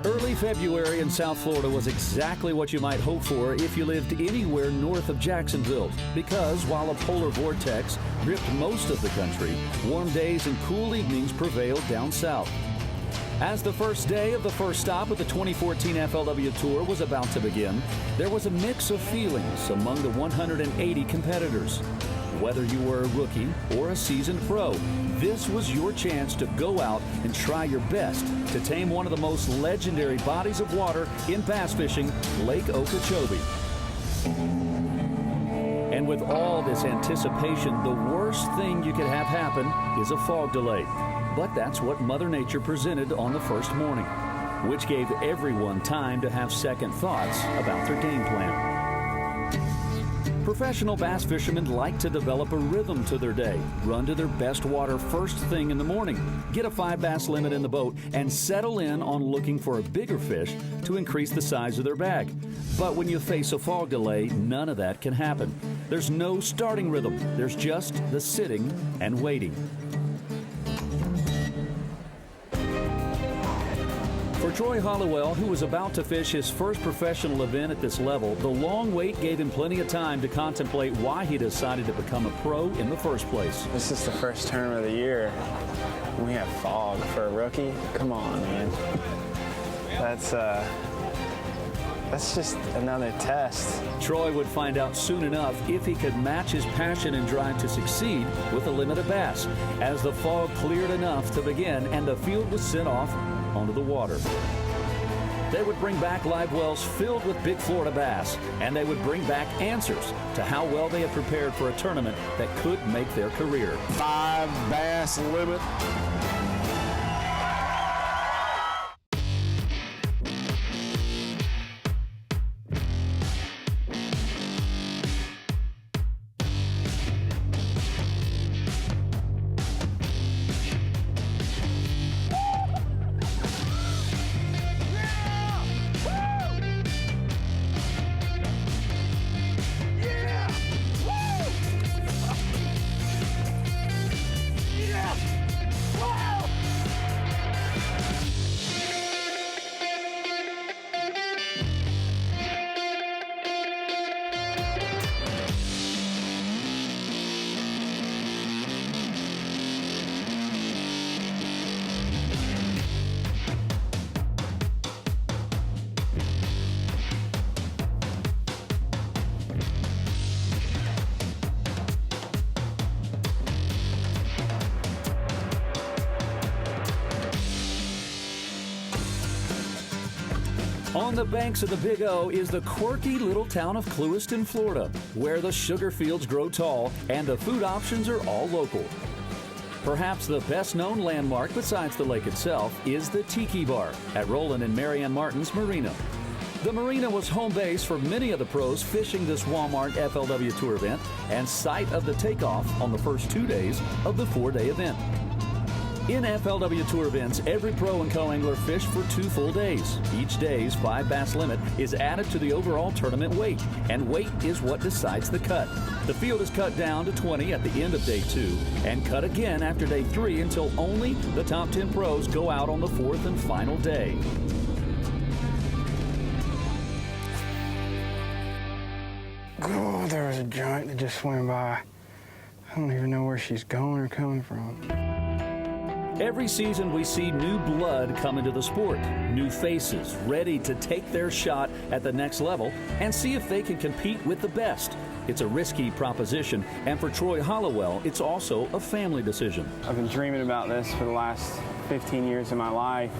Early February in South Florida was exactly what you might hope for if you lived anywhere north of Jacksonville, because while a polar vortex gripped most of the country, warm days and cool evenings prevailed down south. As the first day of the first stop of the 2014 FLW Tour was about to begin, there was a mix of feelings among the 180 competitors. Whether you were a rookie or a seasoned pro, this was your chance to go out and try your best to tame one of the most legendary bodies of water in bass fishing, Lake Okeechobee. And with all this anticipation, the worst thing you could have happen is a fog delay. But that's what Mother Nature presented on the first morning, which gave everyone time to have second thoughts about their game plan. Professional bass fishermen like to develop a rhythm to their day, run to their best water first thing in the morning, get a 5 bass limit in the boat, and settle in on looking for a bigger fish to increase the size of their bag. But when you face a fog delay, none of that can happen. There's no starting rhythm. There's just the sitting and waiting. For Troy Hollowell, who was about to fish his first professional event at this level, the long wait gave him plenty of time to contemplate why he decided to become a pro in the first place. This is the first tournament of the year. We have fog for a rookie. Come on, man. That's just another test. Troy would find out soon enough if he could match his passion and drive to succeed with a limit of bass, as the fog cleared enough to begin and the field was sent off onto the water. They would bring back live wells filled with big Florida bass, and they would bring back answers to how well they had prepared for a tournament that could make their career. 5 bass limit. On the banks of the Big O is the quirky little town of Clewiston, Florida, where the sugar fields grow tall and the food options are all local. Perhaps the best-known landmark besides the lake itself is the Tiki Bar at Roland and Marianne Martin's Marina. The marina was home base for many of the pros fishing this Walmart FLW Tour event and site of the takeoff on the first 2 days of the 4-day event. In FLW Tour events, every pro and co-angler fish for 2 full days. Each day's 5 bass limit is added to the overall tournament weight, and weight is what decides the cut. The field is cut down to 20 at the end of day 2 and cut again after day 3 until only the top 10 pros go out on the 4th and final day. Oh, there was a giant that just swam by. I don't even know where she's going or coming from. Every season we see new blood come into the sport, new faces ready to take their shot at the next level and see if they can compete with the best. It's a risky proposition, and for Troy Hollowell, it's also a family decision. I've been dreaming about this for the last 15 years of my life,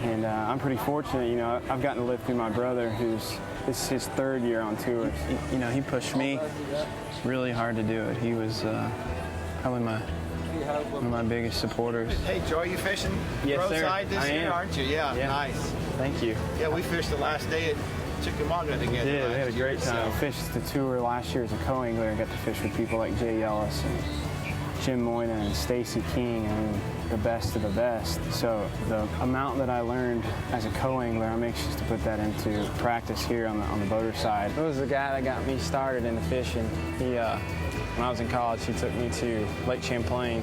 and I'm pretty fortunate. You know, I've gotten to live through my brother, this is his 3rd year on tour. You know, he pushed me really hard to do it. He was probably one of my biggest supporters. Hey, Joe, you fishing roadside this year, aren't you? Yeah, nice. Thank you. Yeah, we fished the last day at Chickamauga together. Yeah, we had a great time. I fished the tour last year as a co-angler and got to fish with people like Jay Ellis and Jim Moyna and Stacy King, and the best of the best. So the amount that I learned as a co-angler, I'm anxious to put that into practice here on the boater side. It was the guy that got me started into fishing. When I was in college, he took me to Lake Champlain,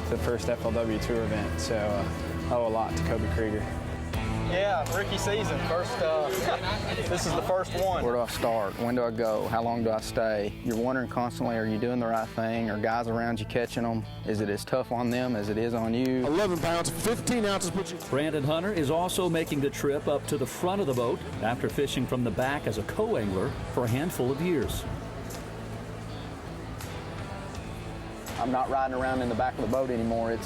the first FLW Tour event. So I owe a lot to Kobe Krieger. Yeah, rookie season. This is the first one. Where do I start? When do I go? How long do I stay? You're wondering constantly, are you doing the right thing? Are guys around you catching them? Is it as tough on them as it is on you? 11 pounds, 15 ounces put you. Brandon Hunter is also making the trip up to the front of the boat after fishing from the back as a co-angler for a handful of years. I'm not riding around in the back of the boat anymore.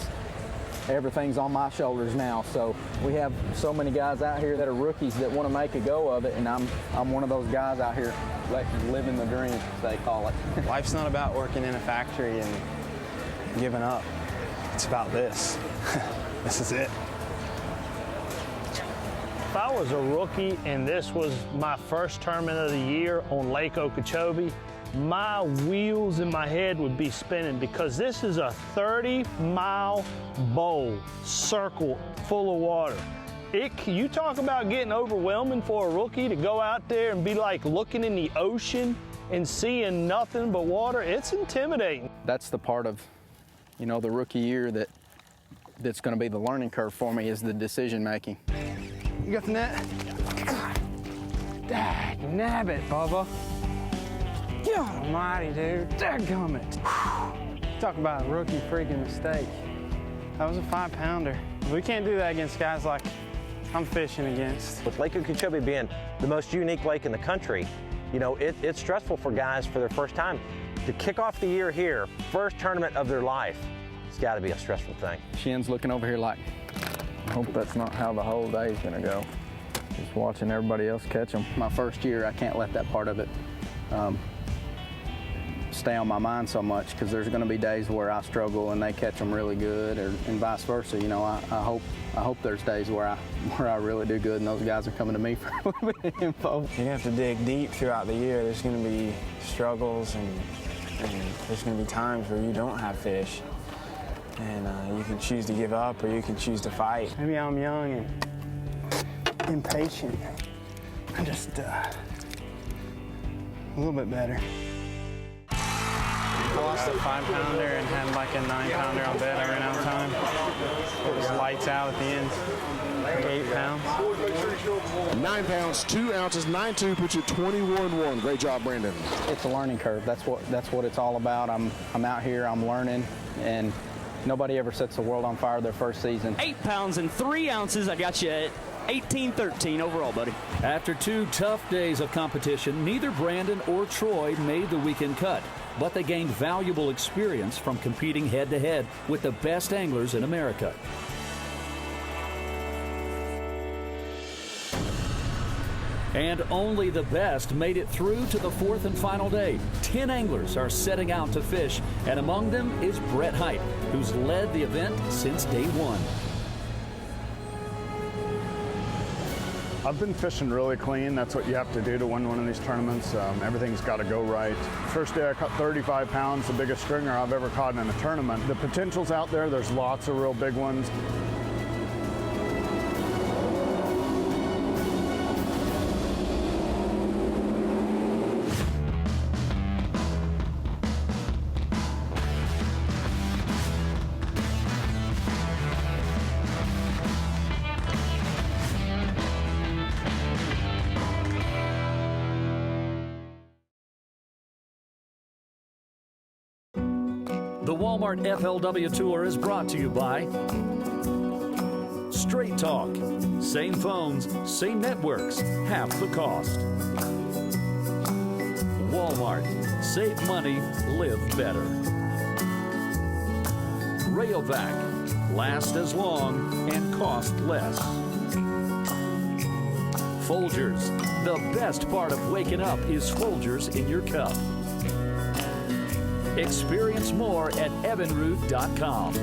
Everything's on my shoulders now. So we have so many guys out here that are rookies that want to make a go of it, and I'm one of those guys out here living the dream, as they call it. Life's not about working in a factory and giving up. It's about this. This is it. If I was a rookie and this was my first tournament of the year on Lake Okeechobee, my wheels in my head would be spinning, because this is a 30-mile bowl circle full of water. You talk about getting overwhelming for a rookie to go out there and be like looking in the ocean and seeing nothing but water. It's intimidating. That's the part of, the rookie year that's going to be the learning curve for me, is the decision making. You got the net? Dag nabbit, Bubba. God almighty, dude. Dadgummit. Talk about a rookie freaking mistake. That was a 5-pounder. We can't do that against guys like I'm fishing against. With Lake Okeechobee being the most unique lake in the country, it's stressful for guys for their first time. To kick off the year here, first tournament of their life, it's got to be a stressful thing. Shin's looking over here like, I hope that's not how the whole day's going to go. Just watching everybody else catch them. My first year, I can't let that part of it stay on my mind so much, because there's going to be days where I struggle and they catch them really good, and vice versa. I hope there's days where I really do good and those guys are coming to me for a little bit of info. You have to dig deep throughout the year. There's going to be struggles, and there's going to be times where you don't have fish, and you can choose to give up or you can choose to fight. Maybe I'm young and impatient. I'm just a little bit better. I lost a 5-pounder and had like a 9-pounder on bed. I ran out of time. It was lights out at the end. Like 8 pounds. 9 pounds, 2 ounces, 9.2 puts you 21-1. Great job, Brandon. It's a learning curve. That's what it's all about. I'm out here, I'm learning, and nobody ever sets the world on fire their first season. 8 pounds and 3 ounces. I got you at 18-13 overall, buddy. After 2 tough days of competition, neither Brandon or Troy made the weekend cut, but they gained valuable experience from competing head-to-head with the best anglers in America. And only the best made it through to the 4th and final day. 10 anglers are setting out to fish, and among them is Brett Height, who's led the event since day 1. I've been fishing really clean. That's what you have to do to win one of these tournaments. Everything's got to go right. First day I caught 35 pounds, the biggest stringer I've ever caught in a tournament. The potential's out there. There's lots of real big ones. The Walmart FLW Tour is brought to you by Straight Talk. Same phones, same networks, half the cost. Walmart. Save money, live better. Rayovac. Last as long and cost less. Folgers. The best part of waking up is Folgers in your cup. Experience more at evinrude.com.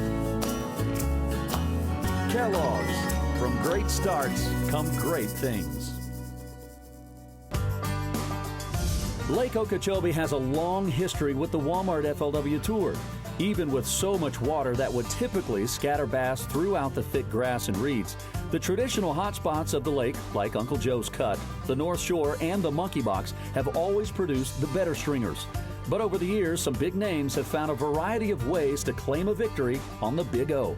Kellogg's. From great starts come great things. Lake Okeechobee has a long history with the Walmart FLW Tour. Even with so much water that would typically scatter bass throughout the thick grass and reeds, the traditional hotspots of the lake, like Uncle Joe's Cut, the North Shore, and the Monkey Box, have always produced the better stringers. But over the years, some big names have found a variety of ways to claim a victory on the Big O.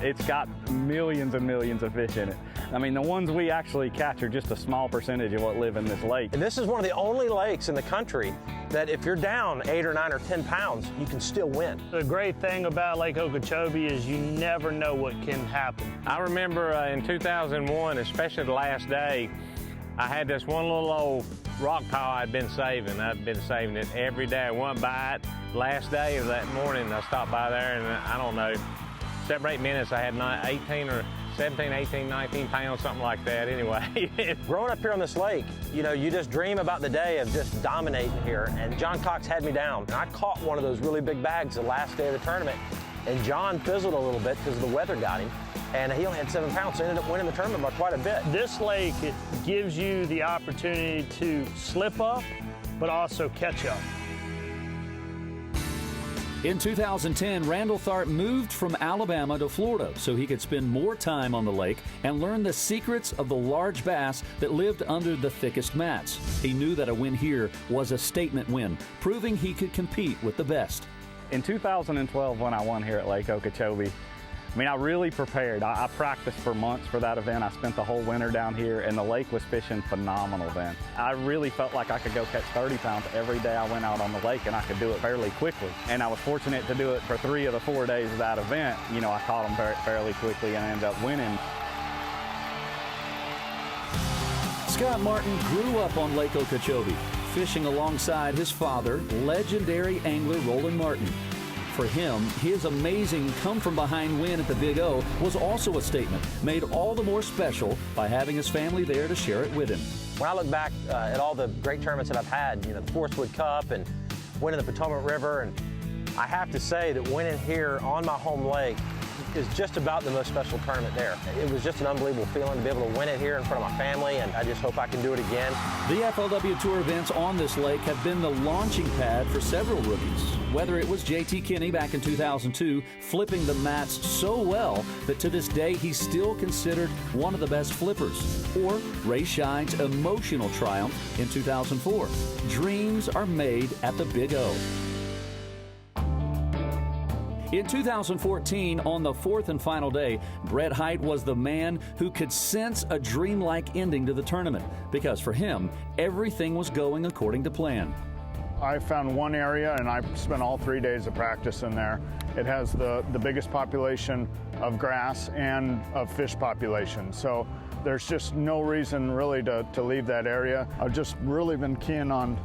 It's got millions and millions of fish in it. I mean, the ones we actually catch are just a small percentage of what live in this lake. And this is one of the only lakes in the country that if you're down 8 or 9 or 10 pounds, you can still win. The great thing about Lake Okeechobee is you never know what can happen. I remember in 2001, especially the last day, I had this one little old rock pile I'd been saving. I'd been saving it every day. I went by it. Last day of that morning, I stopped by there, and I don't know, 7 or 8 minutes, I had 17, 18, 19 pounds, something like that anyway. Growing up here on this lake, you know, you just dream about the day of just dominating here. And John Cox had me down. And I caught one of those really big bags the last day of the tournament. And John fizzled a little bit because the weather got him. And he only had 7 pounds, so ended up winning the tournament by quite a bit. This lake, it gives you the opportunity to slip up, but also catch up. In 2010, Randall Tharp moved from Alabama to Florida so he could spend more time on the lake and learn the secrets of the large bass that lived under the thickest mats. He knew that a win here was a statement win, proving he could compete with the best. In 2012, when I won here at Lake Okeechobee, I mean, I really prepared. I practiced for months for that event. I spent the whole winter down here, and the lake was fishing phenomenal then. I really felt like I could go catch 30 pounds every day I went out on the lake, and I could do it fairly quickly. And I was fortunate to do it for 3 of the 4 days of that event. You know, I caught them fairly quickly and ended up winning. Scott Martin grew up on Lake Okeechobee, fishing alongside his father, legendary angler Roland Martin. For him, his amazing come-from-behind win at the Big O was also a statement, made all the more special by having his family there to share it with him. When I look back at all the great tournaments that I've had, you know, the Forestwood Cup and winning the Potomac River, and I have to say that winning here on my home lake is just about the most special tournament there. It was just an unbelievable feeling to be able to win it here in front of my family, and I just hope I can do it again. The FLW Tour events on this lake have been the launching pad for several rookies. Whether it was JT Kinney back in 2002, flipping the mats so well that to this day he's still considered one of the best flippers, or Ray Scheide's emotional triumph in 2004. Dreams are made at the Big O. In 2014, on the 4th and final day, Brett Hite was the man who could sense a dreamlike ending to the tournament, because for him, everything was going according to plan. I found one area, and I spent all 3 days of practice in there. It has the biggest population of grass and of fish population, so there's just no reason really to leave that area. I've just really been keen on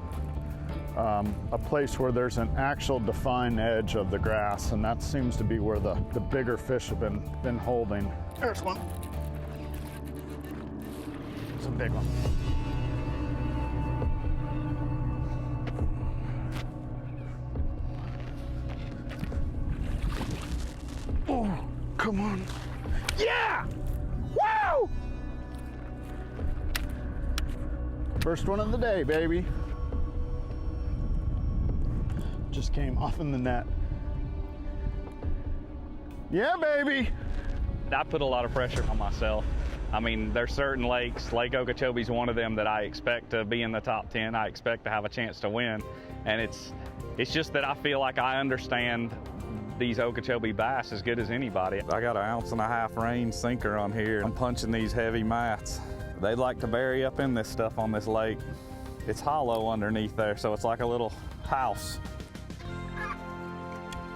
a place where there's an actual defined edge of the grass, and that seems to be where the bigger fish have been holding. There's one. It's a big one. Oh, come on. Yeah! Wow! First one of the day, baby. Just came off in the net. Yeah, baby. I put a lot of pressure on myself. I mean, there's certain lakes, Lake Okeechobee's one of them, that I expect to be in the top 10. I expect to have a chance to win. And it's just that I feel like I understand these Okeechobee bass as good as anybody. I got an 1.5-ounce range sinker on here. I'm punching these heavy mats. They like to bury up in this stuff on this lake. It's hollow underneath there, so it's like a little house.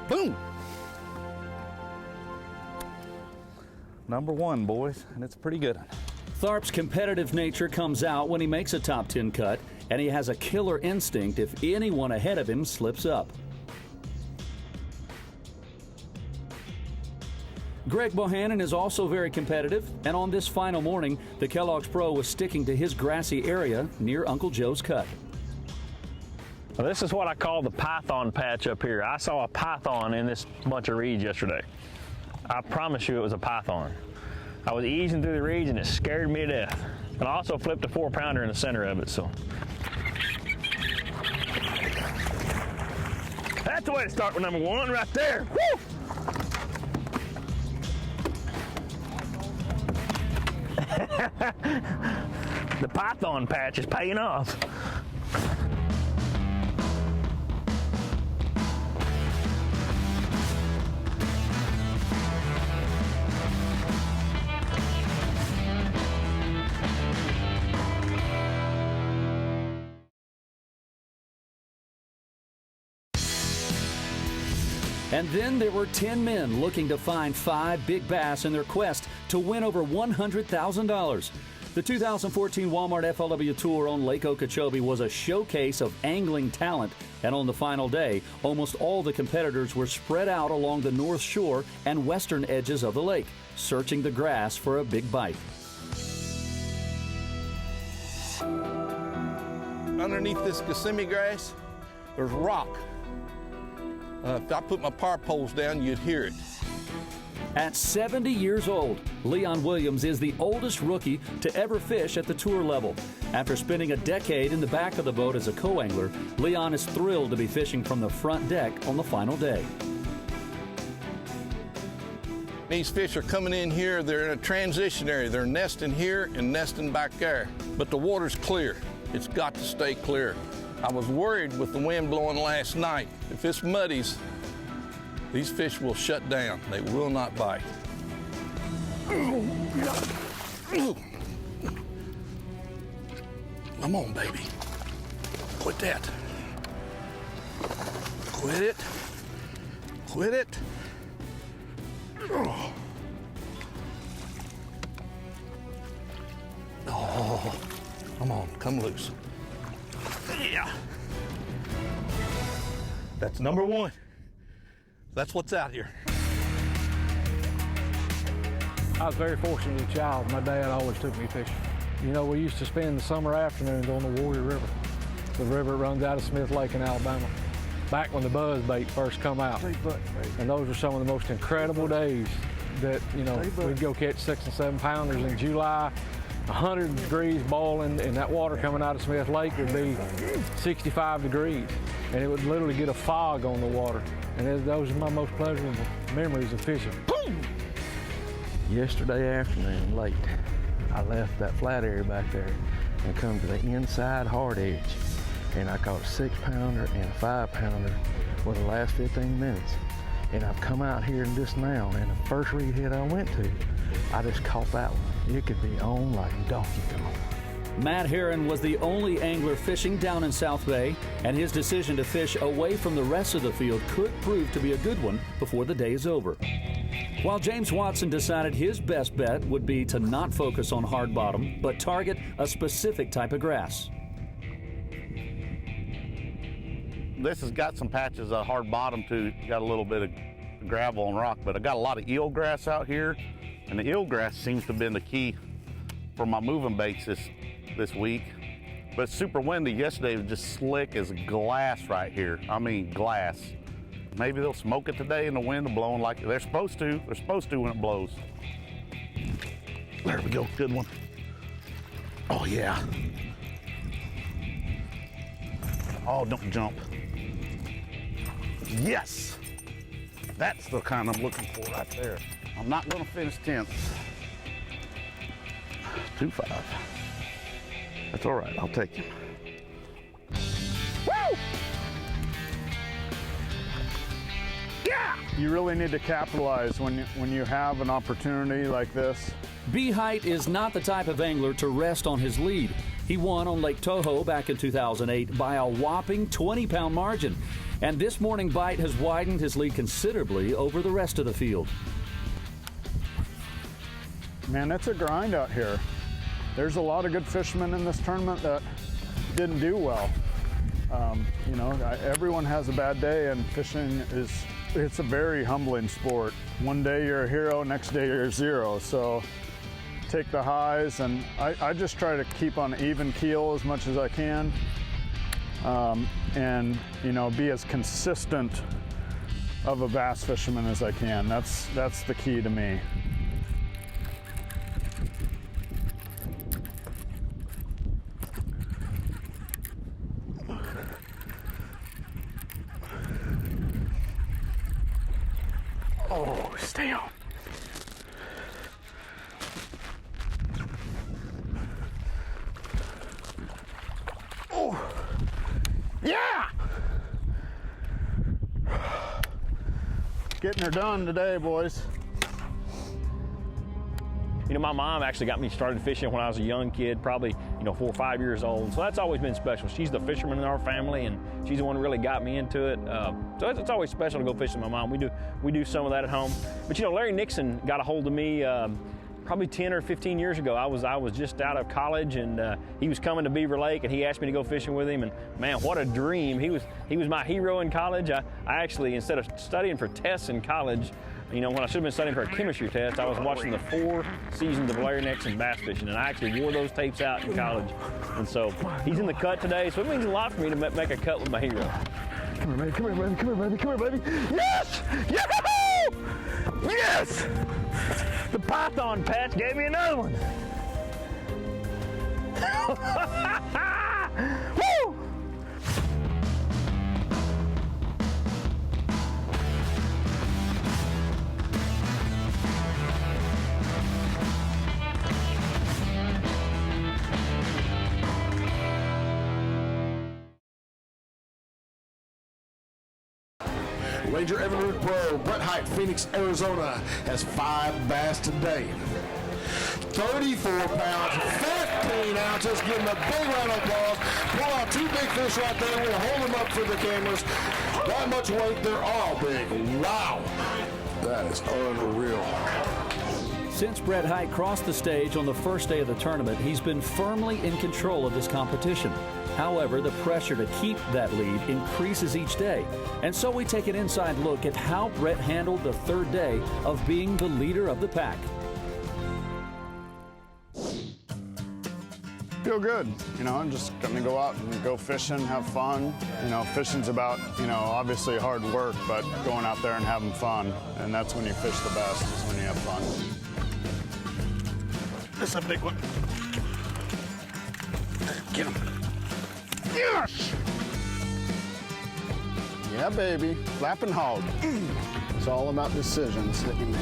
Boom! Number 1, boys, and it's a pretty good one. Tharp's competitive nature comes out when he makes a top 10 cut, and he has a killer instinct if anyone ahead of him slips up. Greg Bohannon is also very competitive, and on this final morning, the Kellogg's Pro was sticking to his grassy area near Uncle Joe's cut. Well, this is what I call the python patch up here. I saw a python in this bunch of reeds yesterday. I promise you it was a python. I was easing through the reeds and it scared me to death. And I also flipped a 4-pounder in the center of it, so. That's the way to start with number 1 right there. Woo! The python patch is paying off. And then there were 10 men looking to find 5 big bass in their quest to win over $100,000. The 2014 Walmart FLW Tour on Lake Okeechobee was a showcase of angling talent, and on the final day, almost all the competitors were spread out along the north shore and western edges of the lake, searching the grass for a big bite. Underneath this Gossamer grass, there's rock. If I put my power poles down, you'd hear it. At 70 years old, Leon Williams is the oldest rookie to ever fish at the tour level. After spending a decade in the back of the boat as a co-angler, Leon is thrilled to be fishing from the front deck on the final day. These fish are coming in here, they're in a transition area. They're nesting here and nesting back there. But the water's clear. It's got to stay clear. I was worried with the wind blowing last night. If it's muddies, these fish will shut down. They will not bite. Come on, baby. Quit that. Quit it. Quit it. Oh, come on, come loose. Yeah. That's number 1. That's what's out here. I was very fortunate as a child. My dad always took me fishing. You know, we used to spend the summer afternoons on the Warrior River. The river runs out of Smith Lake in Alabama. Back when the buzz bait first come out. And those were some of the most incredible days that, you know, we'd go catch 6 and 7 pounders in July, 100 degrees boiling, and that water coming out of Smith Lake would be 65 degrees. And it would literally get a fog on the water. And those are my most pleasurable memories of fishing. Boom! Yesterday afternoon, late, I left that flat area back there and come to the inside hard edge. And I caught a 6-pounder and a 5-pounder for the last 15 minutes. And I've come out here just now, and the first reed hit I went to, I just caught that one. It could be on like Donkey Kong. Matt Heron was the only angler fishing down in South Bay, and his decision to fish away from the rest of the field could prove to be a good one before the day is over. While James Watson decided his best bet would be to not focus on hard bottom, but target a specific type of grass. This has got some patches of hard bottom too, got a little bit of gravel and rock, but I got a lot of eelgrass out here, and the eelgrass seems to have been the key for my moving baits this week. But it's super windy. Yesterday it was just slick as glass right here. I mean glass. Maybe they'll smoke it today and the wind will blow like they're supposed to. They're supposed to when it blows. There we go, good one. Oh yeah. Oh, don't jump. Yes! That's the kind I'm looking for right there. I'm not gonna finish 10th. 2-5. That's all right, I'll take him. Woo! Yeah! You really need to capitalize when you have an opportunity like this. B. Height is not the type of angler to rest on his lead. He won on Lake Toho back in 2008 by a whopping 20-pound margin. And this morning bite has widened his lead considerably over the rest of the field. Man, it's a grind out here. There's a lot of good fishermen in this tournament that didn't do well. You know, everyone has a bad day, and fishing it's a very humbling sport. One day you're a hero, next day you're 0. So take the highs, and I just try to keep on an even keel as much as I can. And you know, be as consistent of a bass fisherman as I can. That's the key to me. Oh, stay on. Oh, yeah! Getting her done today, boys. You know, my mom actually got me started fishing when I was a young kid, probably 4 or 5 years old. So that's always been special. She's the fisherman in our family, and she's the one who really got me into it. So it's always special to go fishing with my mom. We do some of that at home. But Larry Nixon got a hold of me probably 10 or 15 years ago. I was just out of college, and he was coming to Beaver Lake, and he asked me to go fishing with him. And man, what a dream! He was my hero in college. I actually, instead of studying for tests in college, when I should have been studying for a chemistry test, I was watching the 4 seasons of Larry Nixon bass fishing, and I actually wore those tapes out in college. And so he's in the cut today, so it means a lot for me to make a cut with my hero. Come here, baby, come here, baby, come here, baby, come here, baby. Yes! Yahoo! Yes! The python patch gave me another one. Woo! Ranger Evan Root Pro, Brett Height, Phoenix, Arizona, has 5 bass today. 34 pounds, 15 ounces. Give him a big round of applause. Pull out 2 big fish right there. We're going to hold them up for the cameras. That much weight, they're all big. Wow. That is unreal. Since Brett Height crossed the stage on the first day of the tournament, he's been firmly in control of this competition. However, the pressure to keep that lead increases each day. And so we take an inside look at how Brett handled the 3rd day of being the leader of the pack. Feel good, I'm just gonna go out and go fishing, have fun. Fishing's about, obviously hard work, but going out there and having fun. And that's when you fish the best, is when you have fun. That's a big one. Get him. Yes! Yeah, baby. Flapping hog. It's all about decisions that you make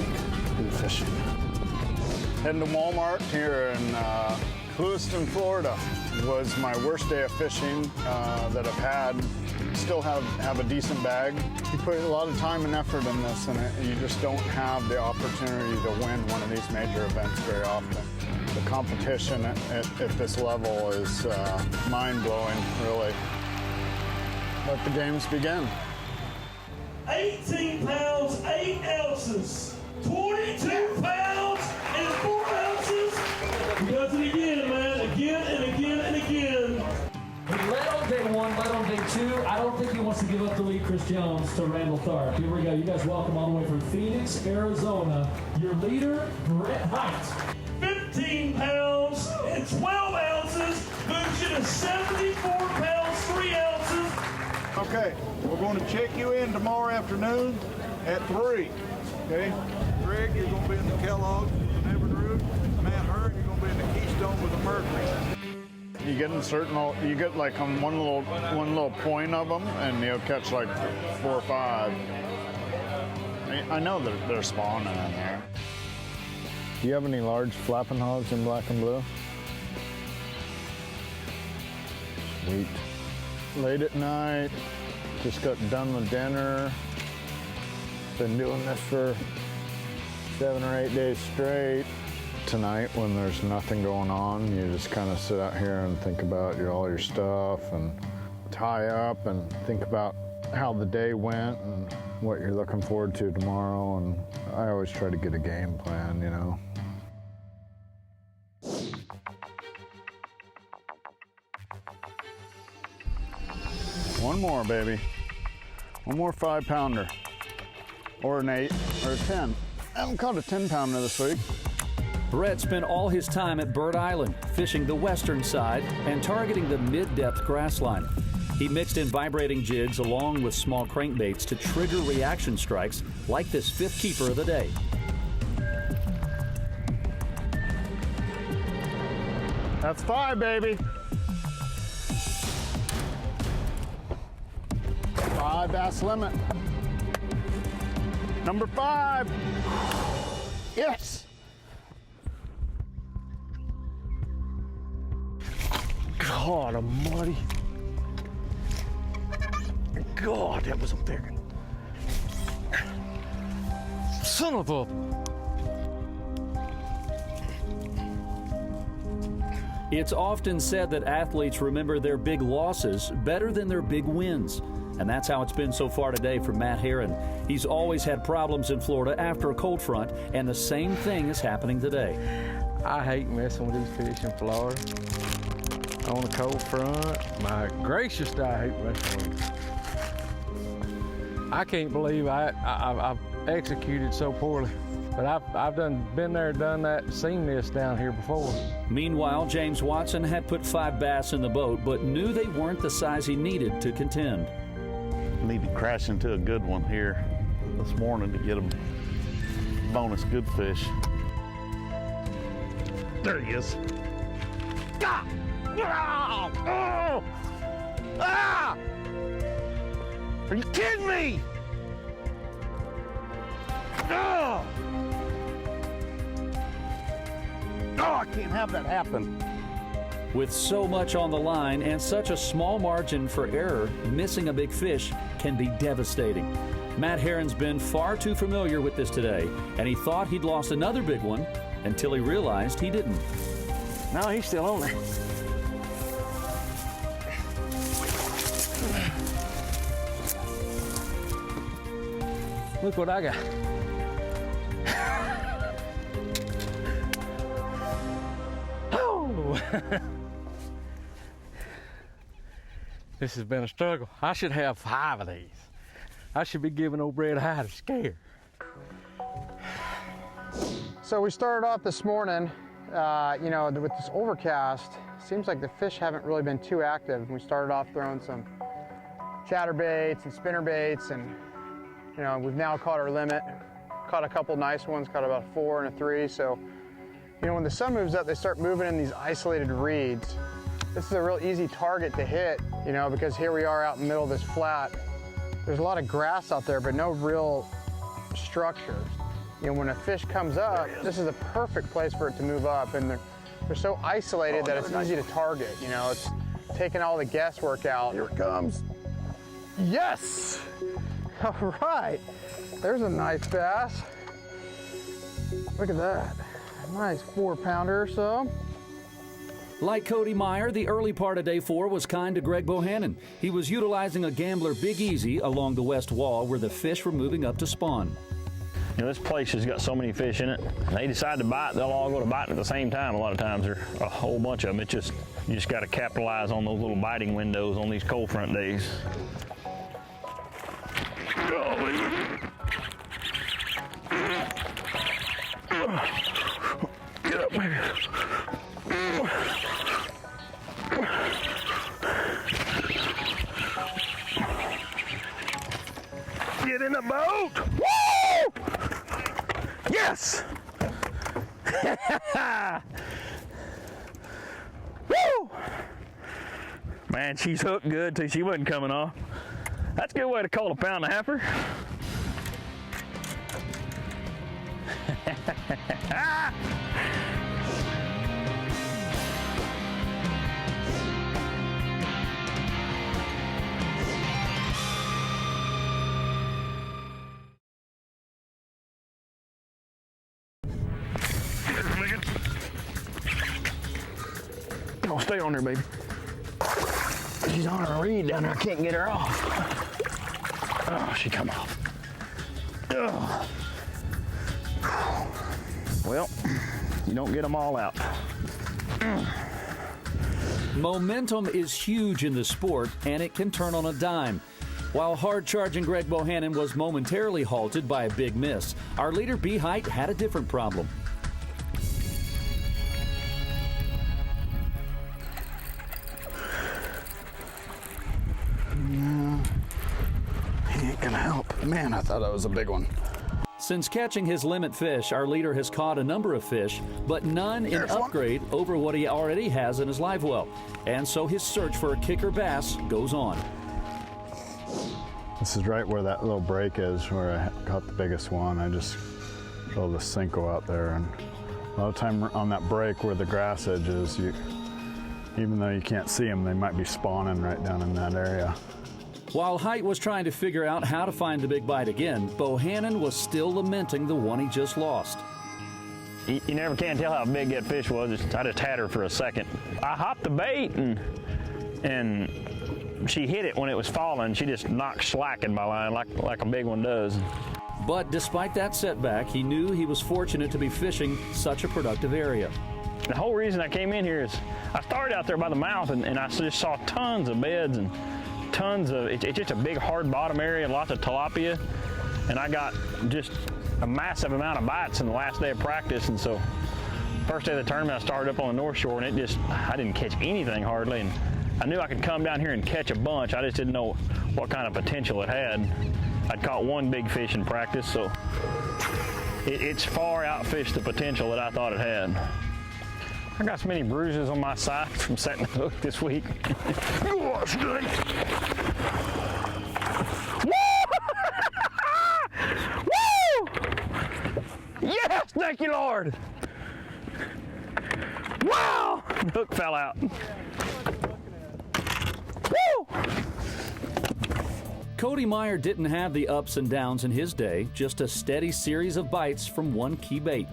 in fishing. Heading to Walmart here in Clewiston, Florida. Was my worst day of fishing that I've had. Still have a decent bag. You put a lot of time and effort in this, and you just don't have the opportunity to win one of these major events very often. The competition at this level is mind-blowing, really. Let the games begin. 18 pounds, 8 ounces, 22 pounds, and 4 ounces. He does it again, man, again and again and again. He led on day 1, led on day 2. I don't think he wants to give up the lead, Chris Jones, to Randall Tharp. Here we go. You guys welcome all the way from Phoenix, Arizona, your leader, Brett Height. 15 pounds and 12 ounces, moves you to 74 pounds, 3 ounces. Okay, we're going to check you in tomorrow afternoon at 3. Okay? Greg, you're going to be in the Kellogg with the Never Drew. Matt Hurt, you're going to be in the Keystone with the Mercury. You get like on one little point of them, and you'll catch like 4 or 5. I know that they're spawning in there. Do you have any large flapping hogs in black and blue? Sweet. Late at night, just got done with dinner. Been doing this for 7 or 8 days straight. Tonight, when there's nothing going on, you just kind of sit out here and think about all your stuff and tie up and think about how the day went and what you're looking forward to tomorrow. And I always try to get a game plan, One more, baby. One more 5-pounder. Or an 8 or a 10. I haven't caught a 10-pounder this week. Brett spent all his time at Bird Island, fishing the western side and targeting the mid-depth grass line. He mixed in vibrating jigs along with small crankbaits to trigger reaction strikes like this 5th keeper of the day. That's 5, baby. 5 bass limit. Number 5. Yes. God almighty. God, that was a big one. Son of a... It's often said that athletes remember their big losses better than their big wins. And that's how it's been so far today for Matt Herron. He's always had problems in Florida after a cold front, and the same thing is happening today. I hate messing with these fish in Florida. On a cold front, my gracious, I hate messing with them. I can't believe I've executed so poorly. But I've been there, done that, seen this down here before. Meanwhile, James Watson had put 5 bass in the boat, but knew they weren't the size he needed to contend. Need to crash into a good one here this morning to get a bonus good fish. There he is. Ah! Oh! Oh! Ah! Are you kidding me? Oh! Oh, I can't have that happen. With so much on the line and such a small margin for error, missing a big fish can be devastating. Matt Herron's been far too familiar with this today, and he thought he'd lost another big one until he realized he didn't. No, he's still on there. Look what I got. Oh! This has been a struggle. I should have 5 of these. I should be giving old Red Hide a scare. So we started off this morning, you know, with this overcast. Seems like the fish haven't really been too active. We started off throwing some chatterbaits and spinnerbaits, and you know, we've now caught our limit. Caught a couple nice ones, caught about a 4 and a 3. So, you know, when the sun moves up, they start moving in these isolated reeds. This is a real easy target to hit, you know, because here we are out in the middle of this flat. There's a lot of grass out there, but no real structure. You know, when a fish comes up, this is a perfect place for it to move up, and they're so isolated that it's easy to target. You know, it's taking all the guesswork out. Here it comes. Yes! All right, there's a nice bass. Look at that, nice 4-pounder or so. Like Cody Meyer, the early part of day 4 was kind to Greg Bohannon. He was utilizing a Gambler Big Easy along the west wall where the fish were moving up to spawn. You know, this place has got so many fish in it. They decide to bite, they'll all go to bite at the same time. A lot of times, there are a whole bunch of them. It's just, you just got to capitalize on those little biting windows on these cold front days. Get up, baby. Get in the boat! Woo! Yes! Woo! Man, she's hooked good till she wasn't coming off. That's a good way to call a 1.5-pounder. Oh, stay on there, baby. She's on her reed down there. I can't get her off. Oh, she come off. Oh. Well, you don't get them all out. Momentum is huge in the sport, and it can turn on a dime. While hard-charging Greg Bohannon was momentarily halted by a big miss, our leader, B. Height, had a different problem. No, he ain't gonna help. Man, I thought that was a big one. Since catching his limit fish, our leader has caught a number of fish, but none in upgrade over what he already has in his live well. And so his search for a kicker bass goes on. This is right where that little break is, where I caught the biggest one. I just drove the Cinco out there, and a lot of time on that break where the grass edge is, even though you can't see them, they might be spawning right down in that area. While Height was trying to figure out how to find the big bite again, Bohannon was still lamenting the one he just lost. you never can tell how big that fish was. I just had her for a second. I hopped the bait and she hit it when it was falling. She just knocked slack in my line like a big one does. But despite that setback, he knew he was fortunate to be fishing such a productive area. The whole reason I came in here is I started out there by the mouth and I just saw tons of beds and tons of, it's just a big hard bottom area, lots of tilapia, and I got just a massive amount of bites in the last day of practice. And so first day of the tournament I started up on the North Shore and I didn't catch anything hardly, and I knew I could come down here and catch a bunch. I just didn't know what kind of potential it had. I'd caught one big fish in practice, so it's far outfished the potential that I thought it had. I got so many bruises on my side from setting the hook this week. Gosh, Woo! Yes, thank you, Lord. Wow! The hook fell out. Woo! Cody Meyer didn't have the ups and downs in his day, just a steady series of bites from one key bait.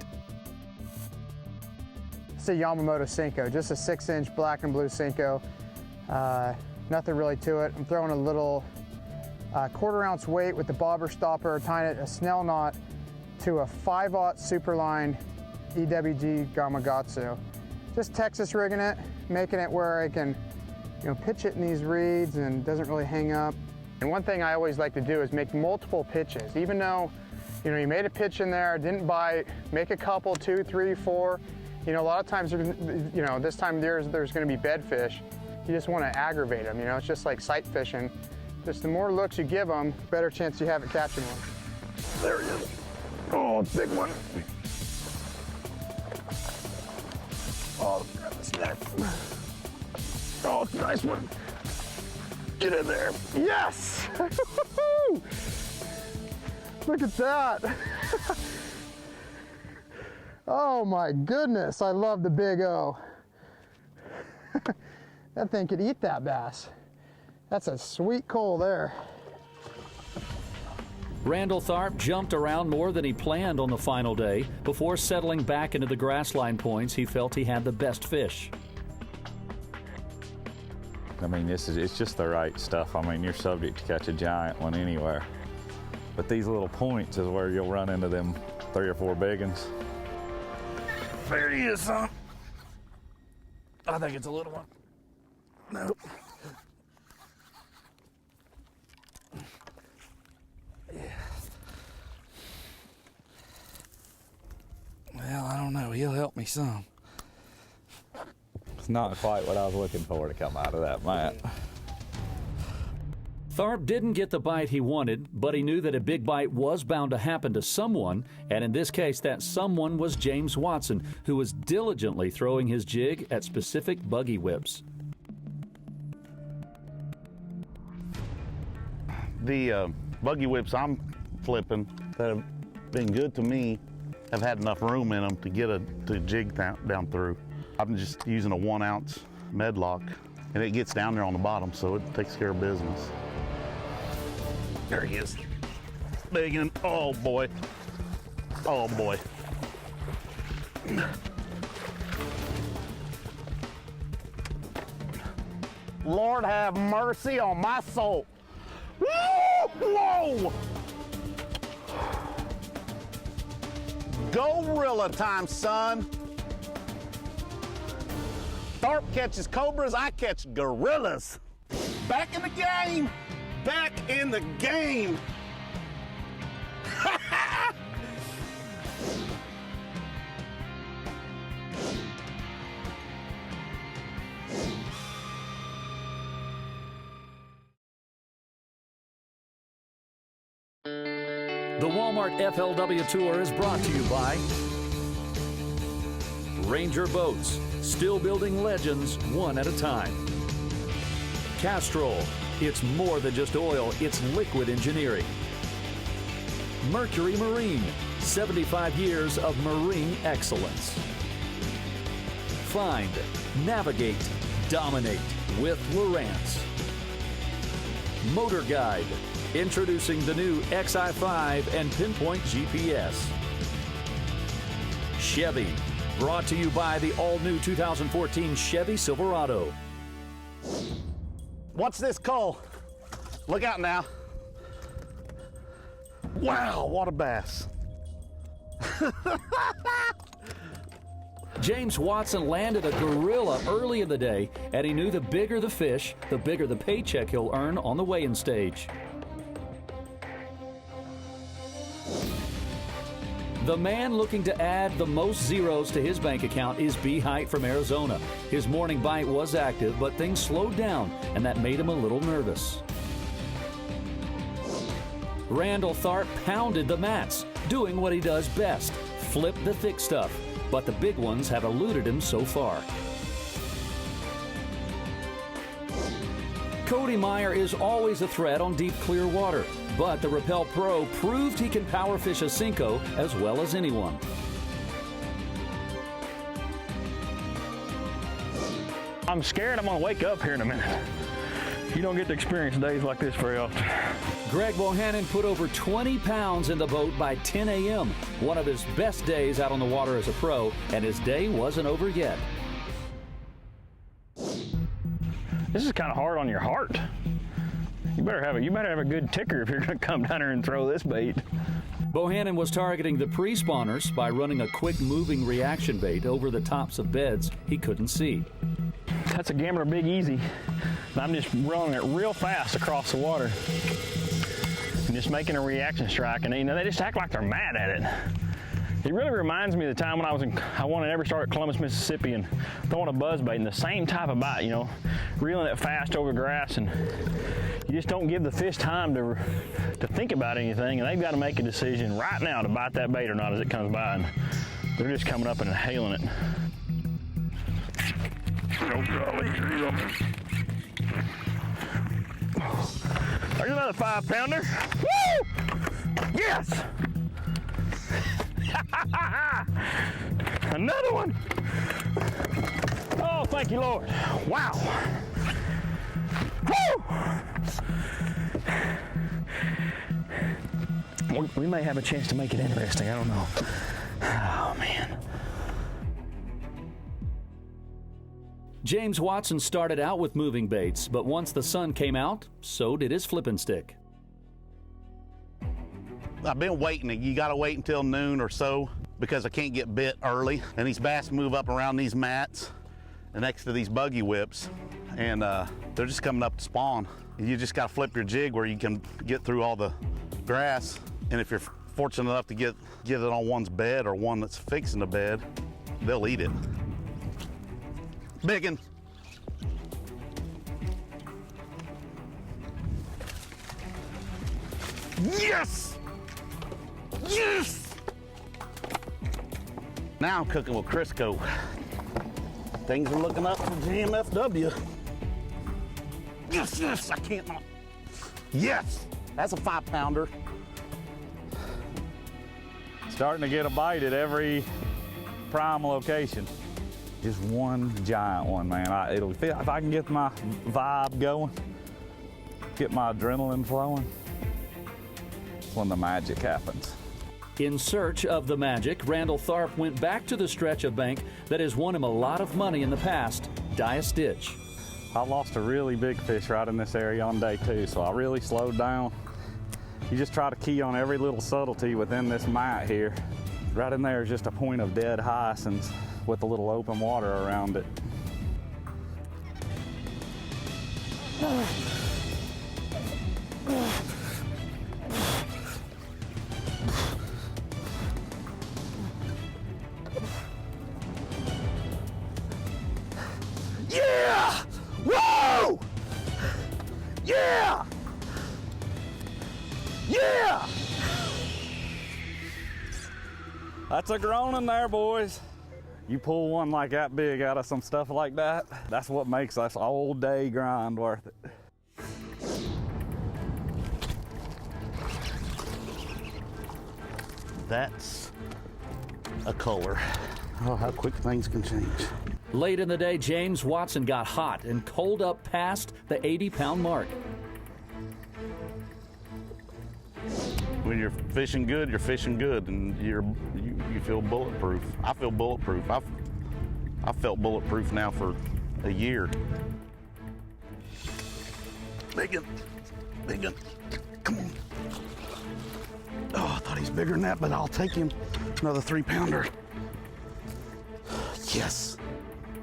It's a Yamamoto Senko, just a 6-inch black and blue Senko. Nothing really to it. I'm throwing a little 1/4 ounce weight with the bobber stopper, tying it a snell knot to a 5/0 Superline EWG Gamakatsu. Just Texas rigging it, making it where I can, pitch it in these reeds and it doesn't really hang up. And one thing I always like to do is make multiple pitches. Even though, you made a pitch in there, didn't bite, make a couple, 2, 3, 4. A lot of times, this time of year there's going to be bedfish. You just want to aggravate them, it's just like sight fishing. Just the more looks you give them, better chance you have at catching one. There he is. Oh, big one. Oh, that's that. Oh, it's a nice one. Get in there. Yes! Look at that. Oh my goodness, I love the Big O. That thing could eat that bass. That's a sweet coal there. Randall Tharp jumped around more than he planned on the final day before settling back into the grassline points he felt he had the best fish. I mean, it's just the right stuff. I mean, you're subject to catch a giant one anywhere. But these little points is where you'll run into them 3 or 4 big ones. There he is, son. I think it's a little one. Nope. Yeah. Well, I don't know. He'll help me some. It's not quite what I was looking for to come out of that mat. Tharp didn't get the bite he wanted, but he knew that a big bite was bound to happen to someone, and in this case, that someone was James Watson, who was diligently throwing his jig at specific buggy whips. The buggy whips I'm flipping that have been good to me have had enough room in them to get a jig down through. I'm just using a 1 ounce medlock, and it gets down there on the bottom, so it takes care of business. There he is. Big one. Oh boy. Oh boy. Lord have mercy on my soul. Whoa! Gorilla time, son. Tharp catches cobras, I catch gorillas. Back in the game. Back in the game. The Walmart FLW Tour is brought to you by Ranger Boats, still building legends one at a time. Castrol, it's more than just oil, it's liquid engineering. Mercury Marine, 75 years of marine excellence. Find, navigate, dominate with Lowrance. Motor Guide, introducing the new XI5 and Pinpoint GPS. Chevy. Brought to you by the all-new 2014 Chevy Silverado. Watch this, Cole. Look out now. Wow, what a bass. James Watson landed a gorilla early in the day, and he knew the bigger the fish, the bigger the paycheck he'll earn on the weighing stage. The man looking to add the most zeros to his bank account is B. Height from Arizona. His morning bite was active, but things slowed down, and that made him a little nervous. Randall Tharp pounded the mats, doing what he does best, flip the thick stuff. But the big ones have eluded him so far. Cody Meyer is always a threat on deep, clear water, but the Rappel Pro proved he can power fish a Cinco as well as anyone. I'm scared I'm going to wake up here in a minute. You don't get to experience days like this very often. Greg Bohannon put over 20 pounds in the boat by 10 a.m., one of his best days out on the water as a pro, and his day wasn't over yet. This is kind of hard on your heart. You better have a good ticker if you're going to come down here and throw this bait. Bohannon was targeting the pre-spawners by running a quick moving reaction bait over the tops of beds he couldn't see. That's a Gambler Big Easy. And I'm just running it real fast across the water and just making a reaction strike, and they just act like they're mad at it. It really reminds me of the time when I won an Every Star at Columbus, Mississippi, and throwing a buzz bait and the same type of bite, reeling it fast over grass, and you just don't give the fish time to think about anything, and they've got to make a decision right now to bite that bait or not as it comes by, and they're just coming up and inhaling it. Oh, golly. There's another 5-pounder. Woo! Yes! Another one. Oh, thank you, Lord. Wow. Woo! We may have a chance to make it interesting. I don't know. Oh, man. James Watson started out with moving baits, but once the sun came out, so did his flipping stick. I've been waiting. You got to wait until noon or so because I can't get bit early. And these bass move up around these mats and next to these buggy whips, and they're just coming up to spawn. You just got to flip your jig where you can get through all the grass. And if you're fortunate enough to get it on one's bed or one that's fixing the bed, they'll eat it. Biggin. Yes! Yes! Now I'm cooking with Crisco. Things are looking up for GMFW. Yes, yes, I can't not. Yes, that's a 5-pounder. Starting to get a bite at every prime location. Just one giant one, man. If I can get my vibe going, get my adrenaline flowing, that's when the magic happens. In search of the magic, Randall Tharp went back to the stretch of bank that has won him a lot of money in the past, Dia Stitch. I lost a really big fish right in this area on day 2, so I really slowed down. You just try to key on every little subtlety within this mat here. Right in there is just a point of dead hyacinths with a little open water around it. Yeah! Whoa! Yeah! Yeah! That's a groaning there, boys. You pull one like that big out of some stuff like that, that's what makes this all day grind worth it. That's a color. Oh, how quick things can change. Late in the day, James Watson got hot and cold up past the 80-pound mark. When you're fishing good, you're fishing good, and you feel bulletproof. I feel bulletproof. I've felt bulletproof now for a year. Big one, big one. Come on. Oh, I thought he's bigger than that, but I'll take him. Another 3-pounder. Yes.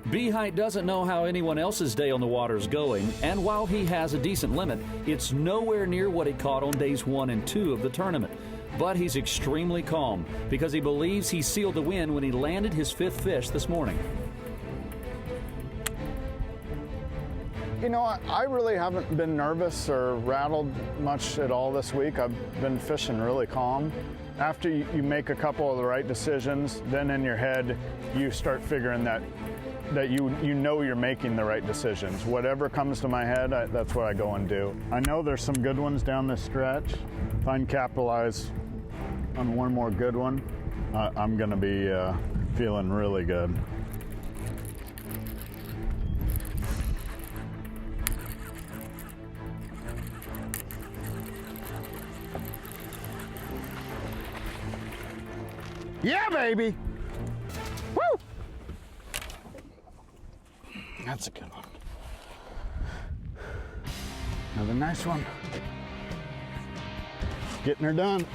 BOHAN doesn't know how anyone else's day on the water is going, and while he has a decent limit, it's nowhere near what he caught on days 1 and 2 of the tournament. But he's extremely calm because he believes he sealed the win when he landed his 5th fish this morning. You know, I really haven't been nervous or rattled much at all this week. I've been fishing really calm. After you make a couple of the right decisions, then in your head, you start figuring that you know you're making the right decisions. Whatever comes to my head, that's what I go and do. I know there's some good ones down this stretch. If I can capitalize on one more good one, I'm gonna be feeling really good. Yeah, baby! Woo! That's a good one. Another nice one. Getting her done.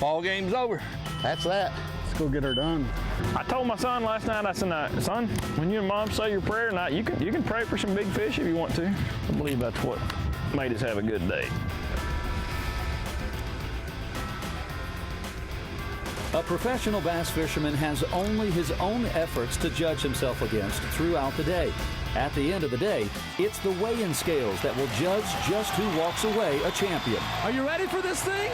Ball game's over. That's that. Let's go get her done. I told my son last night, I said, son, when you and Mom say your prayer tonight, you can pray for some big fish if you want to. I believe that's what made us have a good day. A professional bass fisherman has only his own efforts to judge himself against throughout the day. At the end of the day, it's the weigh-in scales that will judge just who walks away a champion. Are you ready for this thing?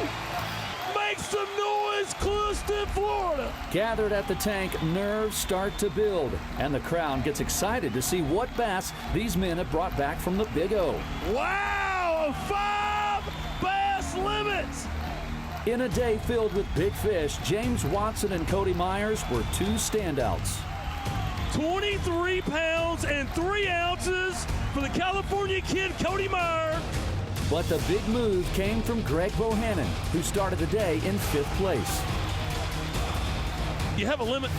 Make some noise, Clewiston, Florida! Gathered at the tank, nerves start to build, and the crowd gets excited to see what bass these men have brought back from the Big O. Wow, 5 bass limits! In a day filled with big fish, James Watson and Cody Myers were 2 standouts. 23 pounds and 3 ounces for the California kid, Cody Meyer. But the big move came from Greg BOHAN, who started the day in 5th place. You have a limit?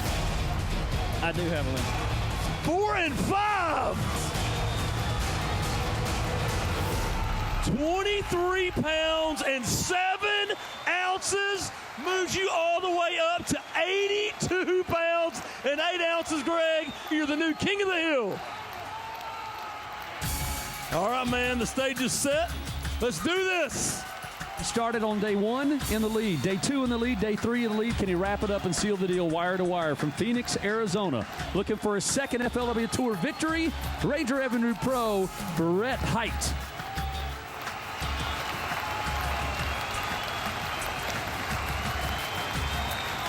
I do have a limit. 4 and 5. 23 pounds and 7 ounces moves you all the way up to 82 pounds and 8 ounces, Greg. You're the new king of the hill. All right, man, the stage is set. Let's do this. Started on day 1 in the lead, day 2 in the lead, day 3 in the lead. Can he wrap it up and seal the deal wire to wire? From Phoenix, Arizona, looking for his 2nd FLW Tour victory, Ranger Avenue Pro, Brett Height.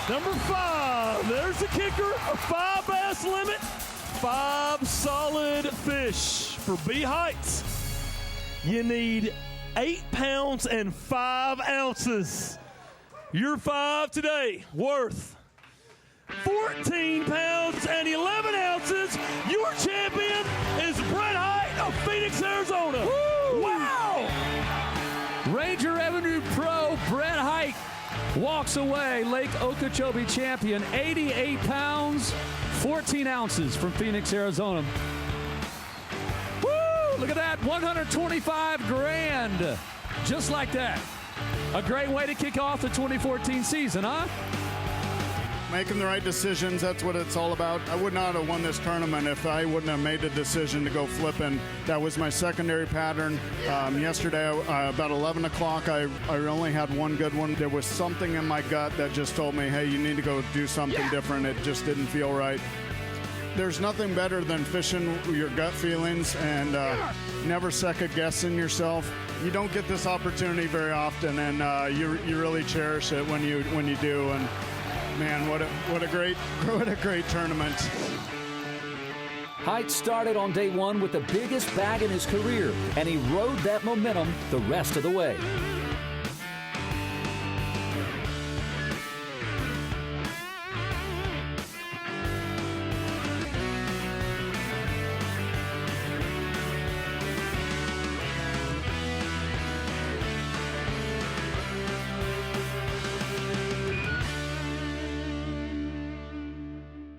Number 5, there's the kicker, a 5 bass limit, 5 solid fish for B Heights. You need 8 pounds and 5 ounces. Your 5 today worth 14 pounds and 11 ounces. Your champion is Brett Height of Phoenix, Arizona. Woo! Wow! Ranger Avenue Pro, Brett Height walks away Lake Okeechobee champion, 88 pounds, 14 ounces from Phoenix, Arizona. Woo! Look at that, 125 grand, just like that. A great way to kick off the 2014 season, huh? Making the right decisions, that's what it's all about. I would not have won this tournament if I wouldn't have made the decision to go flipping. That was my secondary pattern. Yesterday, about 11 o'clock, I only had one good one. There was something in my gut that just told me, hey, you need to go do something different. It just didn't feel right. There's nothing better than fishing your gut feelings and never second guessing yourself. You don't get this opportunity very often, and you really cherish it when you do. And man, what a great tournament. Height started on day 1 with the biggest bag in his career, and he rode that momentum the rest of the way.